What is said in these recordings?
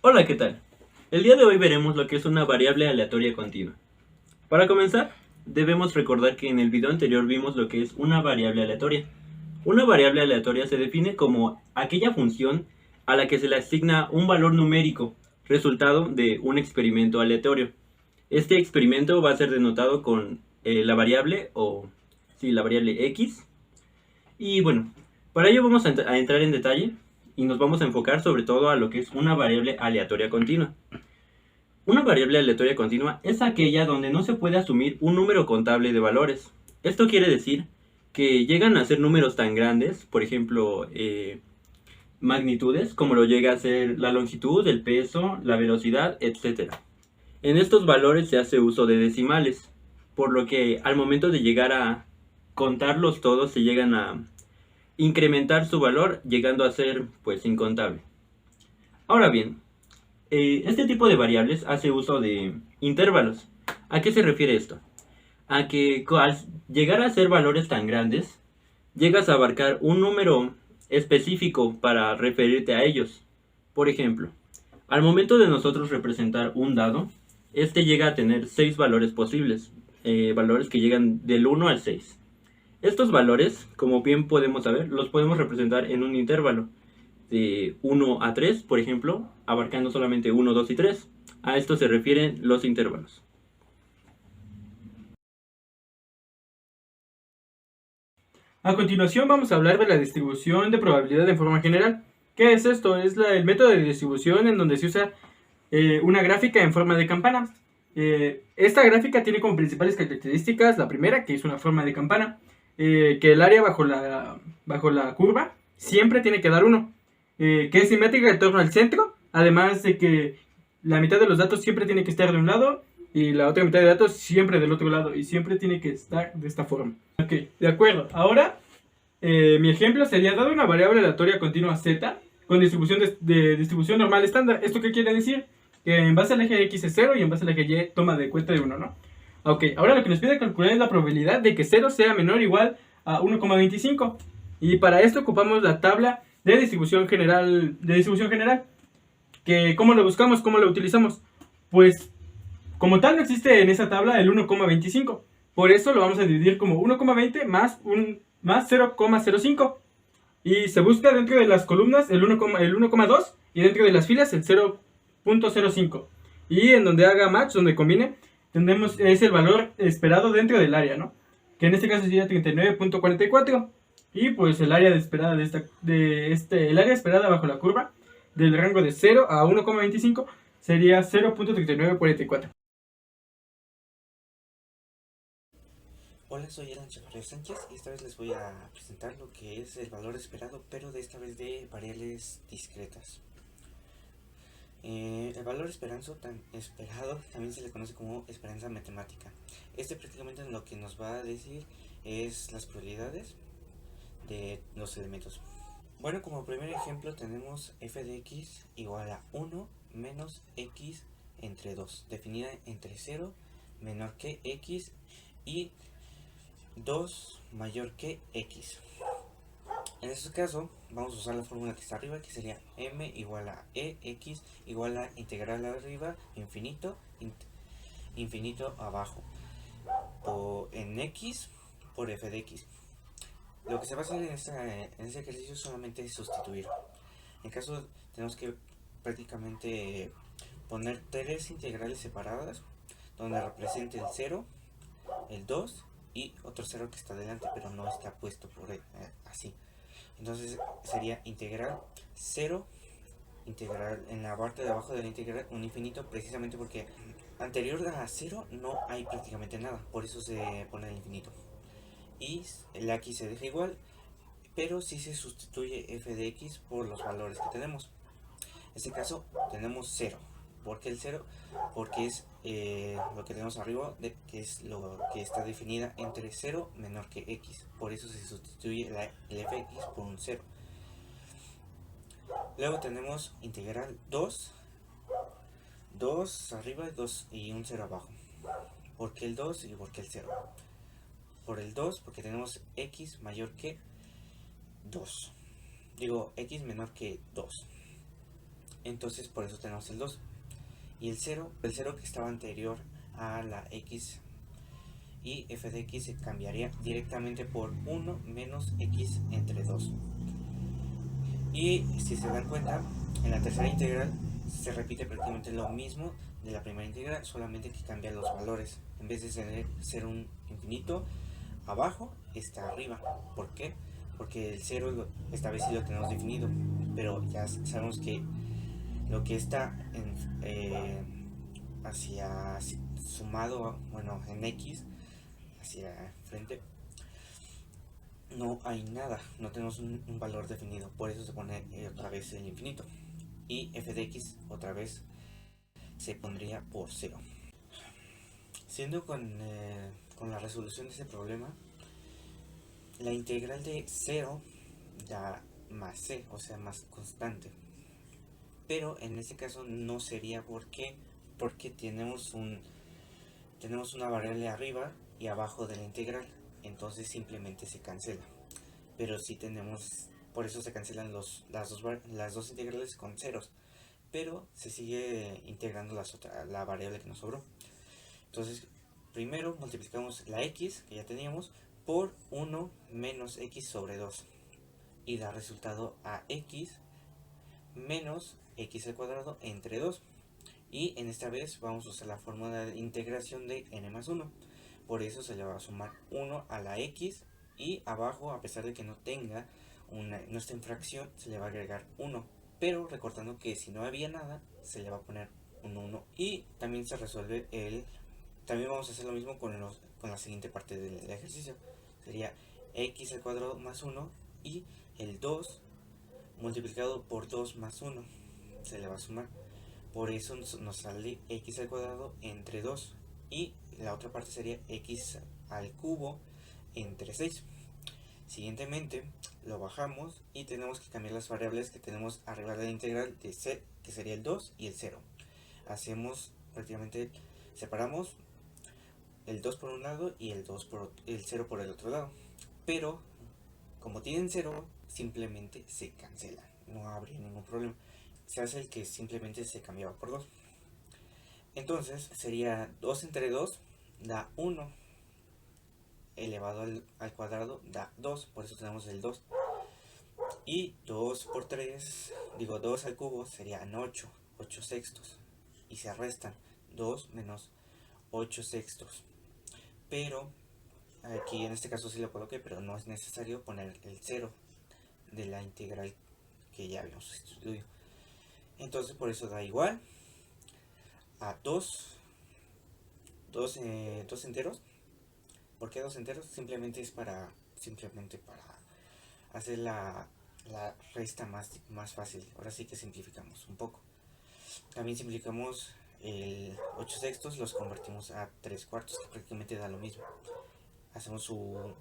Hola, ¿qué tal? El día de hoy veremos lo que es una variable aleatoria continua. Para comenzar, debemos recordar que en el video anterior vimos lo que es una variable aleatoria. Una variable aleatoria se define como aquella función a la que se le asigna un valor numérico, resultado de un experimento aleatorio. Este experimento va a ser denotado con la variable la variable x. Y bueno, para ello vamos a entrar en detalle y nos vamos a enfocar sobre todo a lo que es una variable aleatoria continua. Una variable aleatoria continua es aquella donde no se puede asumir un número contable de valores. Esto quiere decir que llegan a ser números tan grandes, por ejemplo, magnitudes, como lo llega a ser la longitud, el peso, la velocidad, etcétera. En estos valores se hace uso de decimales, por lo que al momento de llegar a contarlos todos se llegan a incrementar su valor, llegando a ser pues incontable. Ahora bien, este tipo de variables hace uso de intervalos. ¿A qué se refiere esto? A que al llegar a ser valores tan grandes, llegas a abarcar un número específico para referirte a ellos. Por ejemplo, al momento de nosotros representar un dado, este llega a tener 6 valores posibles, valores que llegan del 1 al 6. Estos valores, como bien podemos saber, los podemos representar en un intervalo de 1 a 3, por ejemplo, abarcando solamente 1, 2 y 3. A esto se refieren los intervalos. A continuación vamos a hablar de la distribución de probabilidad en forma general. ¿Qué es esto? Es el método de distribución en donde se usa una gráfica en forma de campana. Esta gráfica tiene como principales características la primera, que es una forma de campana, que el área bajo la curva siempre tiene que dar 1, que es simétrica en torno al centro, además de que la mitad de los datos siempre tiene que estar de un lado y la otra mitad de datos siempre del otro lado, y siempre tiene que estar de esta forma. Ok, de acuerdo. Ahora, mi ejemplo sería dado una variable aleatoria continua z con distribución de distribución normal estándar. ¿Esto qué quiere decir? Que en base al eje x es 0 y en base al eje y toma de cuenta de 1, ¿no? Ok, ahora lo que nos pide calcular es la probabilidad de que 0 sea menor o igual a 1,25. Y para esto ocupamos la tabla de distribución general, que ¿cómo lo buscamos? ¿Cómo lo utilizamos? Pues como tal no existe en esa tabla el 1,25. Por eso lo vamos a dividir como 1,20 más 0,05. Y se busca dentro de las columnas el 1,2 y dentro de las filas el 0,05. Y en donde haga match, donde combine, tendremos es el valor esperado dentro del área, ¿no? Que en este caso sería 39,44. Y pues el área esperada el área esperada bajo la curva del rango de 0 a 1,25 sería 0,3944. Hola, soy Alan Chavarría Sánchez y esta vez les voy a presentar lo que es el valor esperado, pero de esta vez de variables discretas. El valor esperado también se le conoce como esperanza matemática. Este prácticamente lo que nos va a decir es las probabilidades de los elementos. Bueno, como primer ejemplo tenemos f de x igual a 1 menos x entre 2, definida entre 0 menor que x y 2 mayor que x. En este caso vamos a usar la fórmula que está arriba, que sería m igual a ex igual a integral arriba infinito infinito abajo en x por f de x. Lo que se va a hacer en este ejercicio solamente es sustituir. En caso tenemos que prácticamente poner tres integrales separadas donde represente el 0, el 2 y otro 0 que está delante pero no está puesto así. Entonces sería integral 0, integral en la parte de abajo de la integral un infinito, precisamente porque anterior a 0 no hay prácticamente nada, por eso se pone el infinito. Y el aquí se deja igual, pero si se sustituye f de x por los valores que tenemos. En este caso tenemos 0. ¿Por qué el 0? Porque es lo que tenemos arriba, que es lo que está definida entre 0 menor que x. Por eso se sustituye el fx por un 0. Luego tenemos integral 2, 2 arriba 2 y un 0 abajo. ¿Por qué el 2 y por qué el 0? Por el 2 porque tenemos x mayor que 2. Digo, x menor que 2. Entonces por eso tenemos el 2. Y el 0 que estaba anterior a la x y f de x se cambiaría directamente por 1 menos x entre 2. Y si se dan cuenta, en la tercera integral se repite prácticamente lo mismo de la primera integral, solamente que cambia los valores. En vez de ser un infinito abajo, está arriba. ¿Por qué? Porque el 0 esta vez sí lo tenemos definido, pero ya sabemos que lo que está hacia sumado, bueno, en x, hacia frente, no hay nada, no tenemos un valor definido, por eso se pone otra vez el infinito. Y f de x otra vez se pondría por 0. Siendo con la resolución de este problema, la integral de 0 da más c, o sea, más constante. Pero en este caso no sería porque tenemos una variable arriba y abajo de la integral, entonces simplemente se cancela. Pero si tenemos, por eso se cancelan las dos integrales con ceros, pero se sigue integrando la variable que nos sobró. Entonces primero multiplicamos la x que ya teníamos por 1 menos x sobre 2 y da resultado a x menos x al cuadrado entre 2. Y en esta vez vamos a usar la fórmula de integración de n más 1. Por eso se le va a sumar 1 a la x y abajo, a pesar de que no tenga nuestra fracción, se le va a agregar 1. Pero recordando que si no había nada, se le va a poner un 1. Y también se resuelve también vamos a hacer lo mismo con la siguiente parte del ejercicio. Sería x al cuadrado más 1 y el 2 multiplicado por 2 más 1. Se le va a sumar. Por eso nos sale x al cuadrado entre 2. Y la otra parte sería x al cubo entre 6. Siguientemente lo bajamos y tenemos que cambiar las variables que tenemos arriba de la integral de c, que sería el 2 y el 0. Hacemos prácticamente, separamos el 2 por un lado y el 0 por el otro lado. Pero como tienen 0, simplemente se cancela. No habría ningún problema. Se hace el que simplemente se cambiaba por 2. Entonces sería 2 entre 2 da 1 elevado al cuadrado da 2, por eso tenemos el 2. Y 2 por 3, 2 al cubo serían 8 sextos. Y se restan 2 menos 8 sextos. Pero aquí en este caso sí lo coloqué, pero no es necesario poner el 0 de la integral que ya habíamos sustituido. Entonces por eso da igual a 2 enteros. ¿Por qué 2 enteros? Simplemente para hacer la resta más fácil. Ahora sí que simplificamos un poco. También simplificamos el 8 sextos, los convertimos a 3 cuartos, que prácticamente da lo mismo. Hacemos su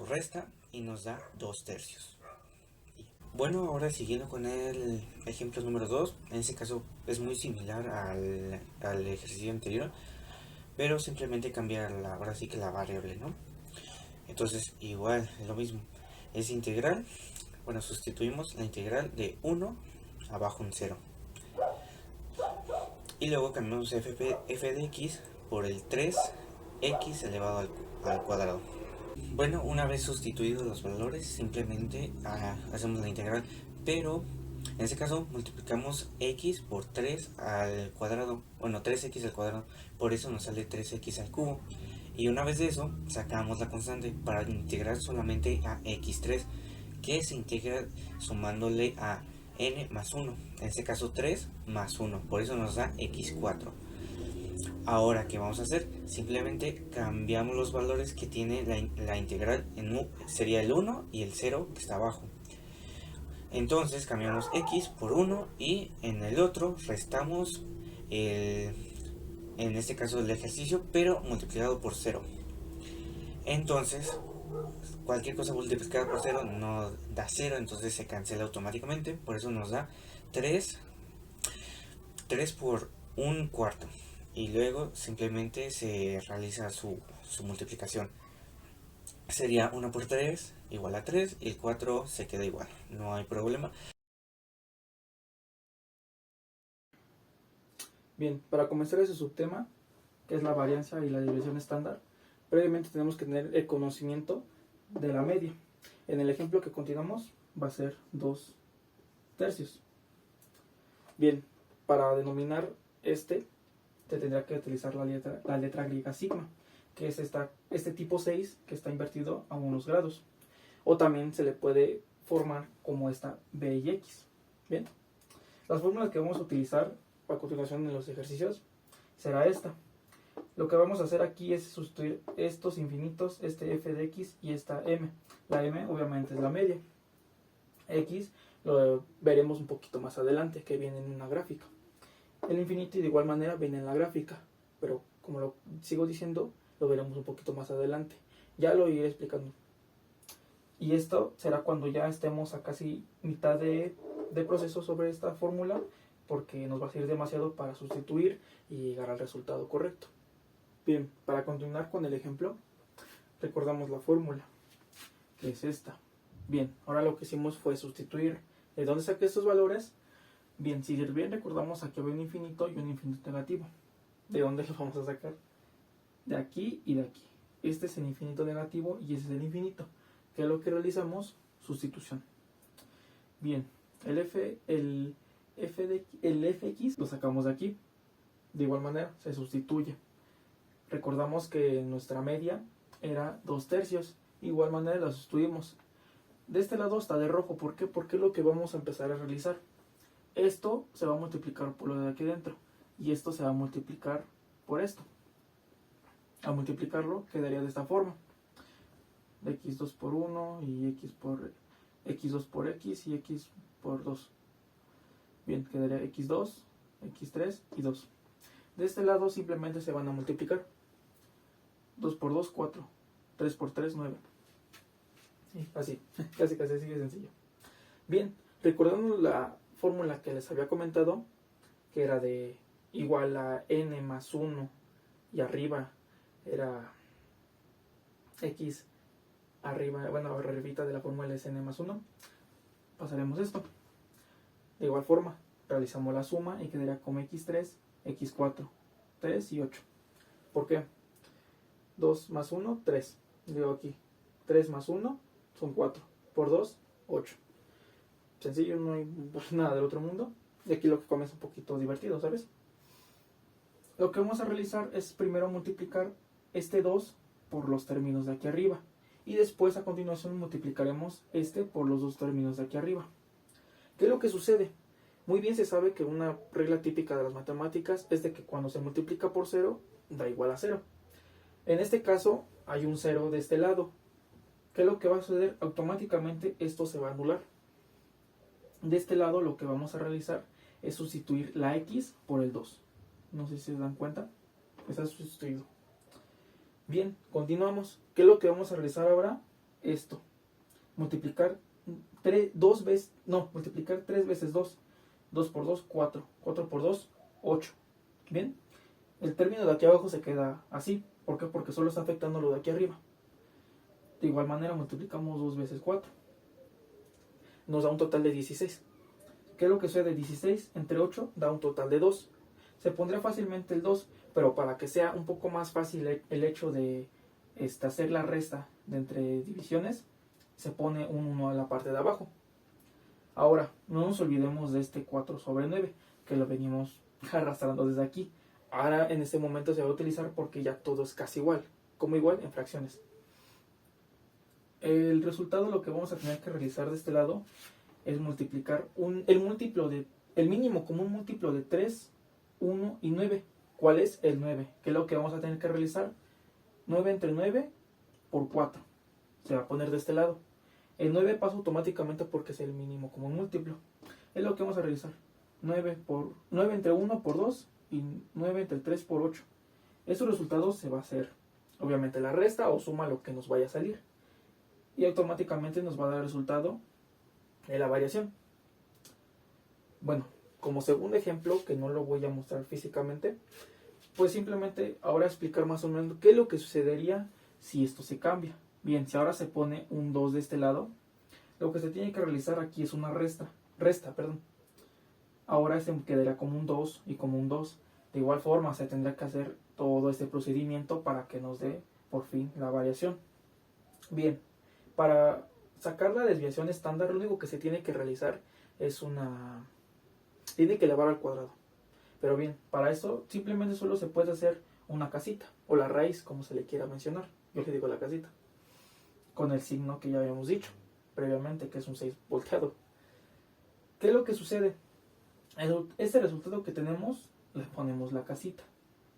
resta y nos da 2 tercios. Bueno, ahora siguiendo con el ejemplo número 2, en este caso es muy similar al ejercicio anterior, pero simplemente cambiar ahora sí que la variable, ¿no? Entonces igual, es lo mismo, es integral, bueno, sustituimos la integral de 1 abajo un 0. Y luego cambiamos f de x por el 3x elevado al cuadrado. Bueno, una vez sustituidos los valores, simplemente hacemos la integral, pero en este caso multiplicamos x por 3 al cuadrado, bueno, 3x al cuadrado, por eso nos sale 3x al cubo. Y una vez de eso, sacamos la constante para integrar solamente a x3, que se integra sumándole a n más 1, en este caso 3 más 1, por eso nos da x4. Ahora, ¿qué vamos a hacer? Simplemente cambiamos los valores que tiene la integral, sería el 1 y el 0 que está abajo. Entonces cambiamos x por 1 y en el otro restamos en este caso el ejercicio, pero multiplicado por 0. Entonces cualquier cosa multiplicada por 0 no da 0, entonces se cancela automáticamente, por eso nos da 3 por un cuarto. Y luego simplemente se realiza su multiplicación. Sería 1 por 3 igual a 3 y el 4 se queda igual, no hay problema. Bien, para comenzar ese subtema, que es la variancia y la desviación estándar, previamente tenemos que tener el conocimiento de la media. En el ejemplo que continuamos va a ser 2 tercios. Bien, para denominar te tendría que utilizar la letra griega sigma, que es este tipo 6 que está invertido a unos grados. O también se le puede formar como esta B y X. Bien, las fórmulas que vamos a utilizar a continuación en los ejercicios será esta. Lo que vamos a hacer aquí es sustituir estos infinitos, este f de x y esta m. La m obviamente es la media. X lo veremos un poquito más adelante, que viene en una gráfica. El infinito de igual manera viene en la gráfica, pero como lo sigo diciendo, lo veremos un poquito más adelante. Ya lo iré explicando. Y esto será cuando ya estemos a casi mitad de proceso sobre esta fórmula, porque nos va a servir demasiado para sustituir y llegar al resultado correcto. Bien, para continuar con el ejemplo, recordamos la fórmula, que es esta. Bien, ahora lo que hicimos fue sustituir. ¿De dónde saqué estos valores? Bien, si bien recordamos, aquí había un infinito y un infinito negativo. ¿De dónde los vamos a sacar? De aquí y de aquí. Este es el infinito negativo y ese es el infinito. ¿Qué es lo que realizamos? Sustitución. Bien, el fx lo sacamos de aquí. De igual manera, se sustituye. Recordamos que nuestra media era 2 tercios. De igual manera la sustituimos. De este lado está de rojo. ¿Por qué? Porque es lo que vamos a empezar a realizar. Esto se va a multiplicar por lo de aquí dentro. Y esto se va a multiplicar por esto. Al multiplicarlo quedaría de esta forma. X2 por 1 y x2 por x y x por 2. Bien, quedaría x2, x3 y 2. De este lado simplemente se van a multiplicar. 2 por 2, 4. 3 por 3, 9. Sí, así, casi así de sencillo. Bien, recordando la fórmula que les había comentado, que era de igual a n más 1 y arriba era x arriba, bueno, arribita de la fórmula es n más 1, pasaremos esto. De igual forma, realizamos la suma y quedaría como x3, x4, 3 y 8. ¿Por qué? 2 más 1, 3. Digo aquí, 3 más 1 son 4. Por 2, 8. Sencillo, no hay nada del otro mundo. Y aquí lo que comienza un poquito divertido, ¿sabes? Lo que vamos a realizar es primero multiplicar este 2 por los términos de aquí arriba. Y después a continuación multiplicaremos este por los dos términos de aquí arriba. ¿Qué es lo que sucede? Muy bien se sabe que una regla típica de las matemáticas es de que cuando se multiplica por 0, da igual a 0. En este caso hay un 0 de este lado. ¿Qué es lo que va a suceder? Automáticamente esto se va a anular. De este lado lo que vamos a realizar es sustituir la x por el 2. No sé si se dan cuenta. Está sustituido. Bien, continuamos. ¿Qué es lo que vamos a realizar ahora? Esto. Multiplicar 3 veces 2. 2 por 2, 4. 4 por 2, 8. Bien. El término de aquí abajo se queda así. ¿Por qué? Porque solo está afectando lo de aquí arriba. De igual manera multiplicamos 2 veces 4. Nos da un total de 16. ¿Qué es lo que sucede? 16 entre 8 da un total de 2. Se pondría fácilmente el 2, pero para que sea un poco más fácil el hecho de hacer la resta de entre divisiones, se pone un 1 a la parte de abajo. Ahora, no nos olvidemos de este 4 sobre 9, que lo venimos arrastrando desde aquí. Ahora en este momento se va a utilizar porque ya todo es casi igual, como igual en fracciones. El resultado, lo que vamos a tener que realizar de este lado es multiplicar el mínimo común múltiplo de 3, 1 y 9. ¿Cuál es? El 9. ¿Qué es lo que vamos a tener que realizar? 9 entre 9 por 4. Se va a poner de este lado. El 9 pasa automáticamente porque es el mínimo común múltiplo. Es lo que vamos a realizar. 9 entre 1 por 2 y 9 entre 3 por 8. Estos resultados se va a hacer, obviamente, la resta o suma lo que nos vaya a salir. Y automáticamente nos va a dar el resultado de la variación. Bueno, como segundo ejemplo, que no lo voy a mostrar físicamente, pues simplemente ahora explicar más o menos qué es lo que sucedería si esto se cambia. Bien, si ahora se pone un 2 de este lado, lo que se tiene que realizar aquí es una resta. Ahora se quedaría como un 2 y como un 2. De igual forma se tendrá que hacer todo este procedimiento para que nos dé por fin la variación. Bien, para sacar la desviación estándar lo único que se tiene que realizar es tiene que elevar al cuadrado. Pero bien, para eso simplemente solo se puede hacer una casita, o la raíz, como se le quiera mencionar. Yo le digo la casita, con el signo que ya habíamos dicho previamente, que es un 6 volteado. ¿Qué es lo que sucede? Este resultado que tenemos, le ponemos la casita.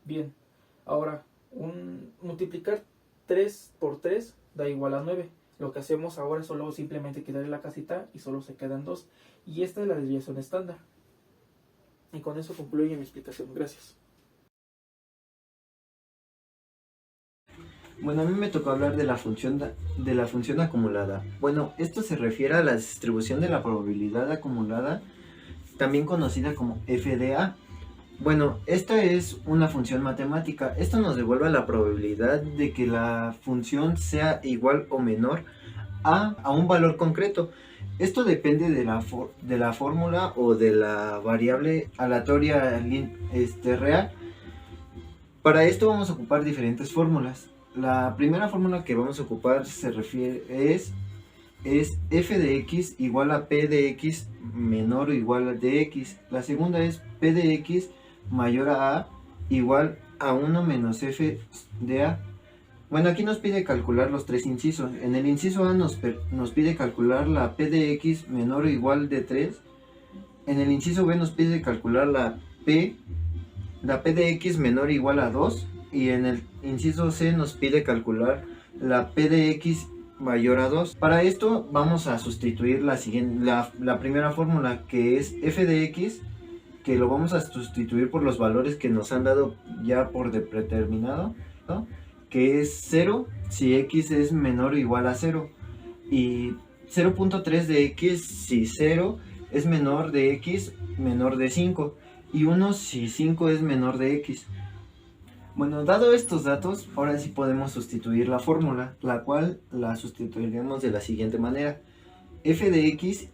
Bien, ahora, multiplicar 3 por 3 da igual a 9. Lo que hacemos ahora es solo simplemente quitarle la casita y solo se quedan 2. Y esta es la desviación estándar. Y con eso concluye mi explicación. Gracias. Bueno, a mí me tocó hablar de la función acumulada. Bueno, esto se refiere a la distribución de la probabilidad acumulada, también conocida como FDA. Bueno, esta es una función matemática. Esto nos devuelve la probabilidad de que la función sea igual o menor a un valor concreto. Esto depende de la fórmula o de la variable aleatoria real. Para esto vamos a ocupar diferentes fórmulas. La primera fórmula que vamos a ocupar es f de x igual a p de x menor o igual a dx. La segunda es p de x mayor a igual a 1 menos f de a. Bueno, aquí nos pide calcular los tres incisos. En el inciso A nos pide calcular la p de x menor o igual de 3. En el inciso B nos pide calcular la p de x menor o igual a 2. Y en el inciso C nos pide calcular la p de x mayor a 2. Para esto vamos a sustituir la primera fórmula, que es f de x, que lo vamos a sustituir por los valores que nos han dado ya por predeterminado, ¿no? Que es 0 si x es menor o igual a 0, y 0.3 de x si 0 es menor de x menor de 5, y 1 si 5 es menor de x. Bueno, dado estos datos, ahora sí podemos sustituir la fórmula, la cual la sustituiríamos de la siguiente manera. F de x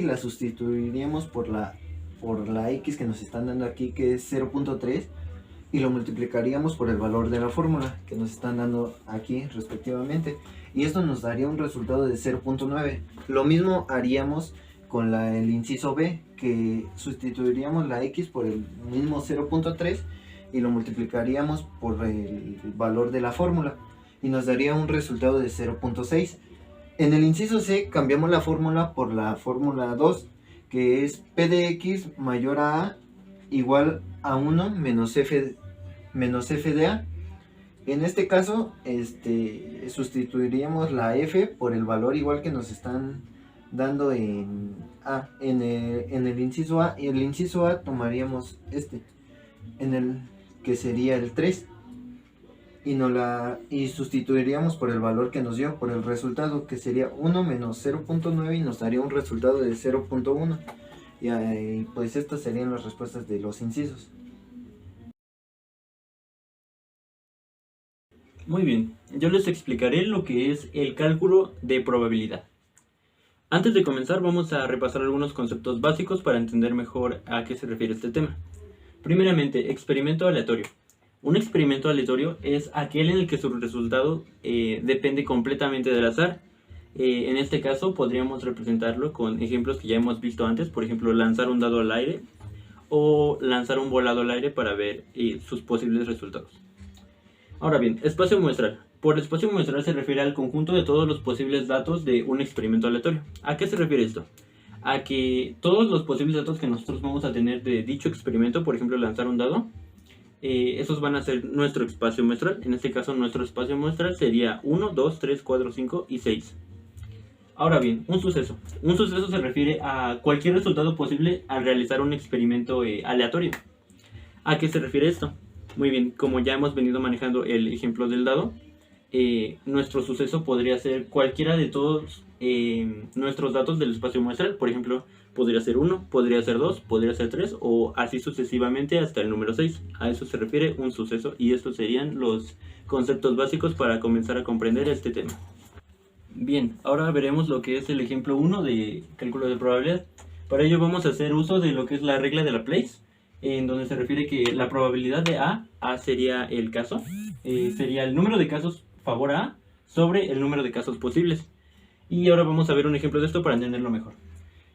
la sustituiríamos por la x que nos están dando aquí, que es 0.3, y lo multiplicaríamos por el valor de la fórmula que nos están dando aquí respectivamente, y esto nos daría un resultado de 0.9. Lo mismo haríamos con el inciso B, que sustituiríamos la x por el mismo 0.3 y lo multiplicaríamos por el valor de la fórmula y nos daría un resultado de 0.6. En el inciso C cambiamos la fórmula por la fórmula 2, que es p de x mayor a igual a 1 menos f de a. En este caso sustituiríamos la f por el valor igual que nos están dando en el inciso A, y el inciso A tomaríamos que sería el 3, y sustituiríamos por el valor que nos dio, por el resultado, que sería 1 menos 0.9, y nos daría un resultado de 0.1. Y pues estas serían las respuestas de los incisos. Muy bien, yo les explicaré lo que es el cálculo de probabilidad. Antes de comenzar vamos a repasar algunos conceptos básicos para entender mejor a qué se refiere este tema. Primeramente, experimento aleatorio. Un experimento aleatorio es aquel en el que su resultado depende completamente del azar. En este caso podríamos representarlo con ejemplos que ya hemos visto antes, por ejemplo lanzar un dado al aire o lanzar un volado al aire para ver sus posibles resultados. Ahora bien, espacio muestral. Por espacio muestral se refiere al conjunto de todos los posibles datos de un experimento aleatorio. ¿A qué se refiere esto? A que todos los posibles datos que nosotros vamos a tener de dicho experimento, por ejemplo lanzar un dado, esos van a ser nuestro espacio muestral. En este caso nuestro espacio muestral sería 1, 2, 3, 4, 5 y 6. Ahora bien, un suceso. Un suceso se refiere a cualquier resultado posible al realizar un experimento aleatorio. ¿A qué se refiere esto? Muy bien, como ya hemos venido manejando el ejemplo del dado, nuestro suceso podría ser cualquiera de todos nuestros datos del espacio muestral. Por ejemplo, podría ser 1, podría ser 2, podría ser 3 o así sucesivamente hasta el número 6. A eso se refiere un suceso, y estos serían los conceptos básicos para comenzar a comprender este tema. Bien, ahora veremos lo que es el ejemplo 1 de cálculo de probabilidad. Para ello vamos a hacer uso de lo que es la regla de Laplace, en donde se refiere que la probabilidad de A sería el caso, sería el número de casos favor a sobre el número de casos posibles. Y ahora vamos a ver un ejemplo de esto para entenderlo mejor.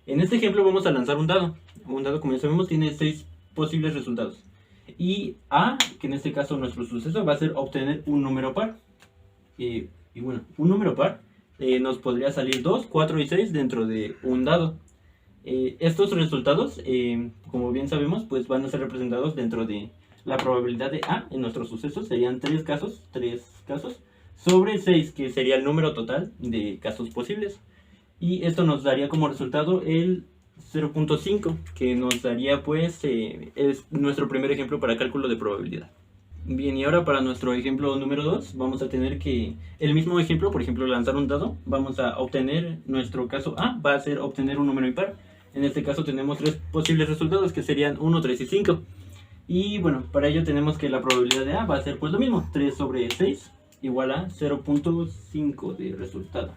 En este ejemplo vamos a lanzar un dado. Un dado, como ya sabemos, tiene 6 posibles resultados. Y A, que en este caso nuestro suceso, va a ser obtener un número par. Y bueno, un número par nos podría salir 2, 4 y 6 dentro de un dado. Estos resultados, como bien sabemos, pues van a ser representados dentro de la probabilidad de A en nuestro suceso. Serían 3 casos sobre 6, que sería el número total de casos posibles. Y esto nos daría como resultado el 0.5, que nos daría pues es nuestro primer ejemplo para cálculo de probabilidad. Bien, y ahora para nuestro ejemplo número 2 vamos a tener que el mismo ejemplo, por ejemplo lanzar un dado, vamos a obtener, nuestro caso A va a ser obtener un número impar. En este caso tenemos 3 posibles resultados que serían 1, 3 y 5. Y bueno, para ello tenemos que la probabilidad de A va a ser pues lo mismo, 3 sobre 6 igual a 0.5 de resultado.